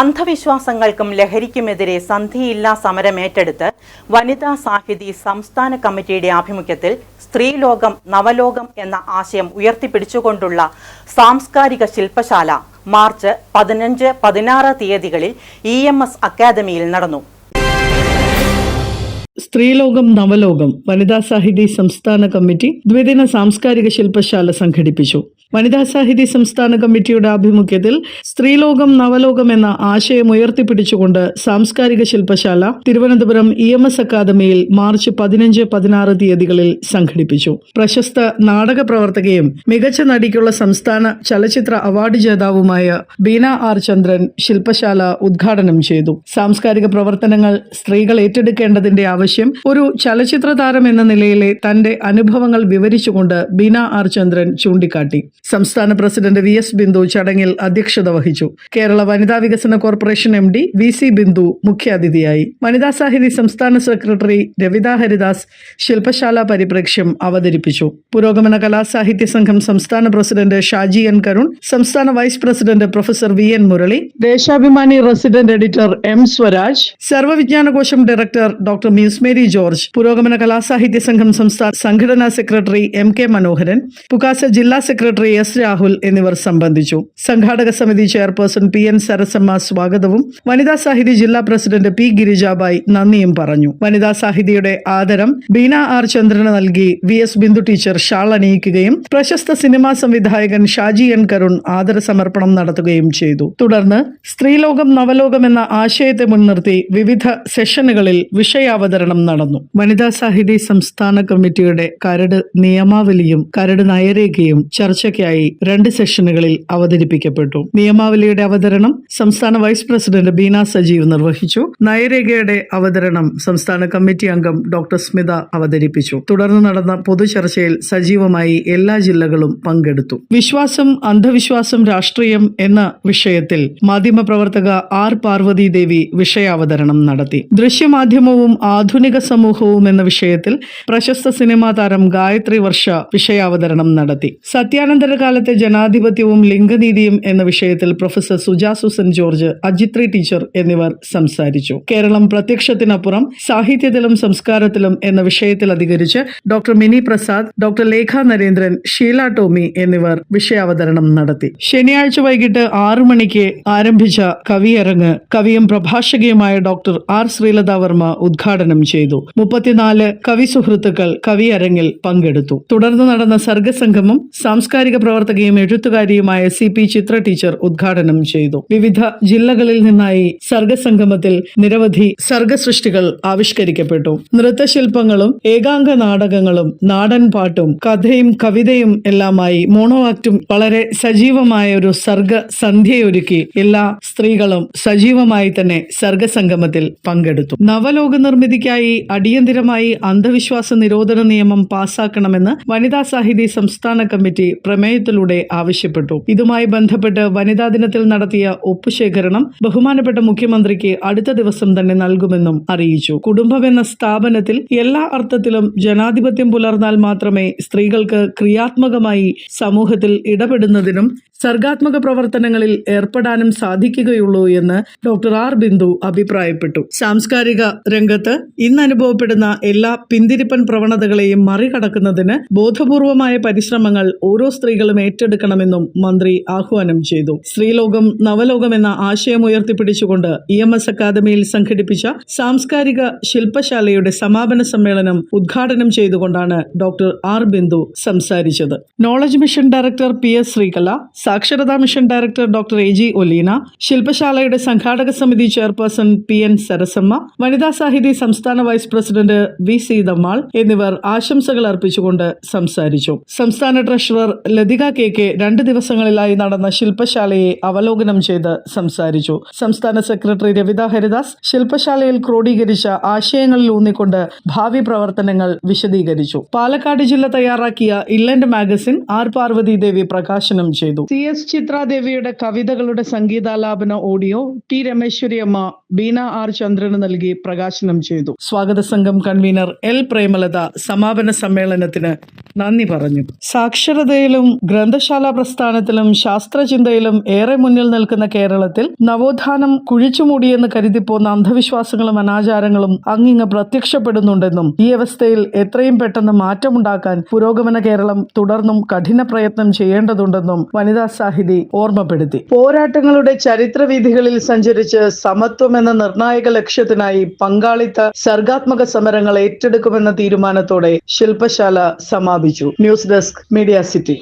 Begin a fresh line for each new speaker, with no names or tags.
അന്ധവിശ്വാസങ്ങൾക്കും ലഹരിക്കുമെതിരെ സന്ധിയില്ലാ സമരമേറ്റെടുത്ത് വനിതാ സാഹിതി സംസ്ഥാന കമ്മിറ്റിയുടെ ആഭിമുഖ്യത്തിൽ സ്ത്രീലോകം നവലോകം എന്ന ആശയം ഉയർത്തിപ്പിടിച്ചുകൊണ്ടുള്ള സാംസ്കാരിക ശില്പശാല മാർച്ച് 15-16 തീയതികളിൽ EMS അക്കാദമിയിൽ നടന്നു.
സ്ത്രീലോകം നവലോകം വനിതാ സാഹിതി സംസ്ഥാന കമ്മിറ്റി ദ്വിദിന സാംസ്കാരിക ശില്പശാല സംഘടിപ്പിച്ചു. വനിതാ സാഹിതി സംസ്ഥാന കമ്മിറ്റിയുടെ ആഭിമുഖ്യത്തിൽ സ്ത്രീലോകം നവലോകം എന്ന ആശയം ഉയർത്തിപ്പിടിച്ചുകൊണ്ട് സാംസ്കാരിക ശില്പശാല തിരുവനന്തപുരം EMS അക്കാദമിയിൽ മാർച്ച് 15-16 തീയതികളിൽ സംഘടിപ്പിച്ചു. പ്രശസ്ത നാടക പ്രവർത്തകയും മികച്ച നടിക്കുള്ള സംസ്ഥാന ചലച്ചിത്ര അവാർഡ് ജേതാവുമായ ബീന ആർ ചന്ദ്രൻ ശില്പശാല ഉദ്ഘാടനം ചെയ്തു. സാംസ്കാരിക പ്രവർത്തനങ്ങൾ സ്ത്രീകൾ ഏറ്റെടുക്കേണ്ടതിന്റെ ആവശ്യം ഒരു ചലച്ചിത്ര താരം എന്ന നിലയിലെ തന്റെ അനുഭവങ്ങൾ വിവരിച്ചുകൊണ്ട് ബീന ആർ ചന്ദ്രൻ ചൂണ്ടിക്കാട്ടി. സംസ്ഥാന പ്രസിഡന്റ് VS ബിന്ദു ചടങ്ങിൽ അധ്യക്ഷത വഹിച്ചു. കേരള വനിതാ വികസന കോർപ്പറേഷൻ MD VC ബിന്ദു മുഖ്യാതിഥിയായി. വനിതാ സാഹിതി സംസ്ഥാന സെക്രട്ടറി രവിത ഹരിദാസ് ശില്പശാല പരിപ്രേക്ഷ്യം അവതരിപ്പിച്ചു. പുരോഗമന കലാസാഹിത്യ സംഘം സംസ്ഥാന പ്രസിഡന്റ് ഷാജി N കരുൺ, സംസ്ഥാന vice president professor VN Murali, Deshabhimani resident editor M Swaraj, സർവ്വവിജ്ഞാനകോശം ഡയറക്ടർ ഡോക്ടർ മ്യൂസ്മേരി ജോർജ്, പുരോഗമന കലാസാഹിത്യ സംഘം സംസ്ഥാന സംഘടനാ സെക്രട്ടറി MK മനോഹരൻ, പുകാസ ജില്ലാ സെക്രട്ടറി S രാഹുൽ എന്നിവർ സംബന്ധിച്ചു. സംഘാടക സമിതി ചെയർപേഴ്സൺ PN സരസമ്മ സ്വാഗതവും വനിതാ സാഹിതി ജില്ലാ പ്രസിഡന്റ് P ഗിരിജാബായി നന്ദിയും പറഞ്ഞു. വനിതാ സാഹിതിയുടെ ആദരം ബീന ആർ ചന്ദ്രന് നൽകി VS ബിന്ദു ടീച്ചർ ഷാൾ അണിയിക്കുകയും പ്രശസ്ത സിനിമാ സംവിധായകൻ ഷാജി N കരുൺ ആദര സമർപ്പണം നടത്തുകയും ചെയ്തു. തുടർന്ന് സ്ത്രീലോകം നവലോകം എന്ന ആശയത്തെ മുൻനിർത്തി വിവിധ സെഷനുകളിൽ വിഷയാവതരണം നടന്നു. വനിതാ സാഹിതി സംസ്ഥാന കമ്മിറ്റിയുടെ കരട് നിയമാവലിയും കരട് നയരേഖയും ചർച്ചയ്ക്കായി 2 സെഷനുകളിൽ അവതരിപ്പിക്കപ്പെട്ടു. നിയമാവലിയുടെ അവതരണം സംസ്ഥാന വൈസ് പ്രസിഡന്റ് ബീന സജീവ് നിർവഹിച്ചു. നയരേഖയുടെ അവതരണം സംസ്ഥാന കമ്മിറ്റി അംഗം ഡോക്ടർ സ്മിത അവതരിപ്പിച്ചു. തുടർന്ന് നടന്ന പൊതുചർച്ചയിൽ സജീവമായി എല്ലാ ജില്ലകളും പങ്കെടുത്തു. വിശ്വാസം, അന്ധവിശ്വാസം, രാഷ്ട്രീയം എന്ന വിഷയത്തിൽ മാധ്യമപ്രവർത്തക R പാർവതി ദേവി വിഷയാവതരണം നടത്തി. ദൃശ്യമാധ്യമവും ആധുനിക സമൂഹവും എന്ന വിഷയത്തിൽ പ്രശസ്ത സിനിമാ താരം ഗായത്രി വർഷ വിഷയാവതരണം നടത്തി. സത്യാനന്തര കാലത്തെ ജനാധിപത്യവും ലിംഗനീതിയും എന്ന വിഷയത്തിൽ പ്രൊഫസർ സുജ സുസൻ ജോർജ്, അജിത്രി ടീച്ചർ എന്നിവർ സംസാരിച്ചു. കേരളം പ്രത്യക്ഷത്തിനപ്പുറം സാഹിത്യത്തിലും സംസ്കാരത്തിലും എന്ന വിഷയത്തിൽ അധികരിച്ച് ഡോക്ടർ മിനി പ്രസാദ്, ഡോക്ടർ ലേഖ നരേന്ദ്രൻ, ഷീല ടോമി എന്നിവർ വിഷയാവതരണം നടത്തി. ശനിയാഴ്ച വൈകിട്ട് 6 മണിക്ക് ആരംഭിച്ച കവിയരങ്ങ് കവിയും പ്രഭാഷകയുമായ ഡോക്ടർ R ശ്രീലത വർമ്മ ഉദ്ഘാടനം ചെയ്തു. 34 കവി സുഹൃത്തുക്കൾ കവിയരങ്ങിൽ പങ്കെടുത്തു. തുടർന്ന് നടന്ന സർഗസംഗമം സാംസ്കാരിക പ്രവർത്തകയും എഴുത്തുകാരിയുമായ CP ചിത്ര ടീച്ചർ ഉദ്ഘാടനം ചെയ്തു. വിവിധ ജില്ലകളിൽ നിന്നായി സർഗസംഗമത്തിൽ നിരവധി സർഗസൃഷ്ടികൾ ആവിഷ്കരിക്കപ്പെട്ടു. നൃത്തശില്പങ്ങളും ഏകാംഗ നാടകങ്ങളും നാടൻ പാട്ടും കഥയും കവിതയും എല്ലാമായി മോണോ ആക്റ്റും വളരെ സജീവമായ ഒരു സർഗ സന്ധ്യയൊരുക്കി എല്ലാ സ്ത്രീകളും സജീവമായി തന്നെ സർഗസംഗമത്തിൽ പങ്കെടുത്തു. നവലോക നിർമ്മിതിക്കായി അടിയന്തിരമായി അന്ധവിശ്വാസ നിരോധന നിയമം പാസാക്കണമെന്ന് വനിതാ സാഹിതി സംസ്ഥാന കമ്മിറ്റി പ്രമേയത്തിലൂടെ ആവശ്യപ്പെട്ടു. ഇതുമായി ബന്ധപ്പെട്ട് വനിതാ ദിനത്തിൽ നടത്തിയ ഒപ്പുശേഖരണം ബഹുമാനപ്പെട്ട മുഖ്യമന്ത്രിക്ക് അടുത്ത ദിവസം തന്നെ നൽകുമെന്നും അറിയിച്ചു. കുടുംബമെന്ന സ്ഥാപനത്തിൽ എല്ലാ അർത്ഥത്തിലും ജനാധിപത്യം പുലർന്നാൽ മാത്രമേ സ്ത്രീകൾക്ക് ക്രിയാത്മകമായി സമൂഹത്തിൽ ഇടപെടുന്നതിനും സർഗാത്മക പ്രവർത്തനങ്ങളിൽ ഏർപ്പെടാനും സാധിക്കുകയുള്ളൂ എന്ന് ഡോക്ടർ R ബിന്ദു അഭിപ്രായപ്പെട്ടു. സാംസ്കാരിക രംഗത്ത് ഇന്ന് അനുഭവപ്പെടുന്ന എല്ലാ പിന്തിരിപ്പൻ പ്രവണതകളെയും മറികടക്കുന്നതിന് ബോധപൂർവമായ പരിശ്രമങ്ങൾ ഓരോ സ്ത്രീകളും ഏറ്റെടുക്കണമെന്നും മന്ത്രി ആഹ്വാനം ചെയ്തു. സ്ത്രീലോകം നവലോകം എന്ന ആശയം ഉയർത്തിപ്പിടിച്ചുകൊണ്ട് EMS അക്കാദമിയിൽ സംഘടിപ്പിച്ച സാംസ്കാരിക ശില്പശാലയുടെ സമാപന സമ്മേളനം ഉദ്ഘാടനം ചെയ്തുകൊണ്ടാണ് ഡോക്ടർ R ബിന്ദു സംസാരിച്ചത്. Knowledge mission director PS Sreekala, സാക്ഷരതാ mission director doctor AG Oleena, ശില്പശാലയുടെ സംഘാടക സമിതി ചെയർപേഴ്സൺ PN സരസമ്മ, വനിതാ സാഹിതി സംസ്ഥാന വൈസ് പ്രസിഡന്റ് VC ദമ്മാൾ എന്നിവർ ആശംസകൾ അർപ്പിച്ചുകൊണ്ട് സംസാരിച്ചു. സംസ്ഥാന ട്രഷറർ ലതിക KK 2 ദിവസങ്ങളിലായി നടന്ന ശില്പശാലയെ അവലോകനം ചെയ്ത് സംസാരിച്ചു. സംസ്ഥാന സെക്രട്ടറി രവിത ഹരിദാസ് ശില്പശാലയിൽ ക്രോഡീകരിച്ച ആശയങ്ങളിൽ ഊന്നിക്കൊണ്ട് ഭാവി പ്രവർത്തനങ്ങൾ വിശദീകരിച്ചു. പാലക്കാട് ജില്ല തയ്യാറാക്കിയ ഇല്ലന്റ് മാഗസിൻ R പാർവതി ദേവി പ്രകാശനം ചെയ്തു. എസ് ചിത്രാദേവിയുടെ കവിതകളുടെ സംഗീതാലാപന ഓഡിയോ ടി രമേശ്വരി അമ്മ ബീന ആർ ചന്ദ്രന് നൽകി പ്രകാശനം ചെയ്തു. സ്വാഗത സംഘം കൺവീനർ എൽ പ്രേമലത സമാപന സമ്മേളനത്തിന് നന്ദി പറഞ്ഞു. സാക്ഷരതയിലും ഗ്രന്ഥശാല പ്രസ്ഥാനത്തിലും ശാസ്ത്രചിന്തയിലും ഏറെ മുന്നിൽ നിൽക്കുന്ന കേരളത്തിൽ നവോത്ഥാനം കുഴിച്ചുമൂടിയെന്ന് കരുതിപ്പോന്ന അന്ധവിശ്വാസങ്ങളും അനാചാരങ്ങളും അങ്ങിങ്ങ് പ്രത്യക്ഷപ്പെടുന്നുണ്ടെന്നും ഈ അവസ്ഥയിൽ എത്രയും പെട്ടെന്ന് മാറ്റമുണ്ടാക്കാൻ പുരോഗമന കേരളം തുടർന്നും കഠിന പ്രയത്നം ചെയ്യേണ്ടതുണ്ടെന്നും വനിതാ സാഹിതി ഓർമ്മപ്പെടുത്തി. പോരാട്ടങ്ങളുടെ ചരിത്രവീഥികളിൽ സഞ്ചരിച്ച് സമത്വം എന്ന നിർണായക ലക്ഷ്യത്തിനായി പങ്കാളിത്ത സർഗാത്മക സമരങ്ങൾ ഏറ്റെടുക്കുമെന്ന തീരുമാനത്തോടെ ശില്പശാല സമാപിച്ചു. News desk, media city.